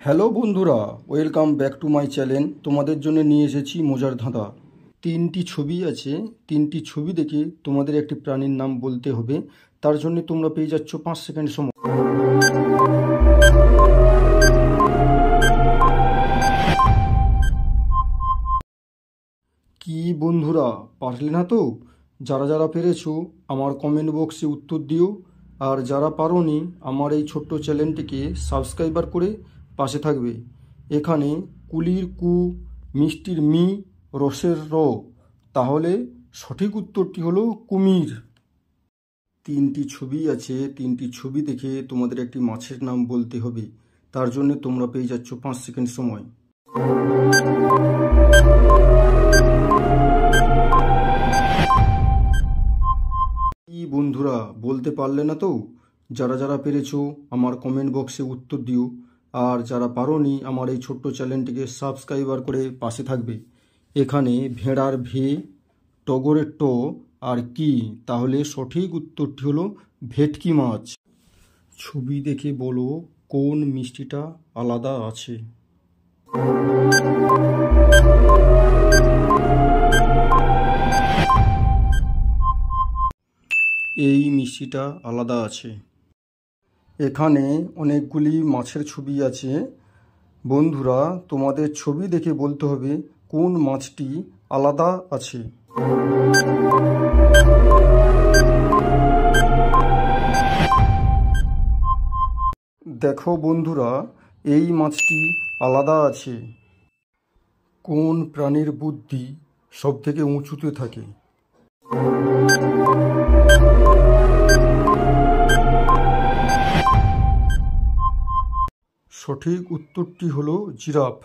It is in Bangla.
হ্যালো বন্ধুরা, welcome back to my channel. তোমাদের জন্য নিয়ে এসেছি মজার ধাঁধা। তিনটি ছবি আছে, তিনটি ছবি দেখে তোমাদের একটি প্রাণীর নাম বলতে হবে। তার জন্য তোমরা পেয়ে যাচ্ছ 5 সেকেন্ড সময়। কি বন্ধুরা, পারলে না তো? যারা যারা পেরেছো আমার কমেন্ট বক্সে উত্তর দিও, আর যারা পারোনি আমার এই ছোট্ট চ্যানেলটিকে সাবস্ক্রাইবার করে পাশে থাকবে। এখানে কুলির কু, মিষ্টির মি, রসের র, তাহলে সঠিক উত্তরটি হলো কুমির। তিনটি ছবি আছে, তিনটি ছবি দেখে তোমাদের একটি মাছের নাম বলতে হবে। তার জন্য তোমরা পেয়ে যাচ্ছ 5 সেকেন্ড সময়। কি বন্ধুরা, বলতে পারলে না তো? যারা যারা পেরেছো আমার কমেন্ট বক্সে উত্তর দিও, আর যারা পারোনি আমার এই ছোট্ট চ্যানেলটিকে সাবস্ক্রাইবার করে পাশে থাকবে। এখানে ভেড়ার ভে, টগরের ট আর কি, তাহলে সঠিক উত্তরটি হলো ভেটকি মাছ। ছবি দেখে বলো কোন মিষ্টিটা আলাদা আছে। এই মিষ্টিটা আলাদা আছে। এখানে অনেকগুলি মাছের ছবি আছে। বন্ধুরা, তোমাদের ছবি দেখে বলতে হবে কোন মাছটি আলাদা আছে। দেখো বন্ধুরা, এই মাছটি আলাদা আছে। কোন প্রাণীর বুদ্ধি সবথেকে উঁচুতে থাকে? সঠিক উত্তরটি হলো জিরাফ।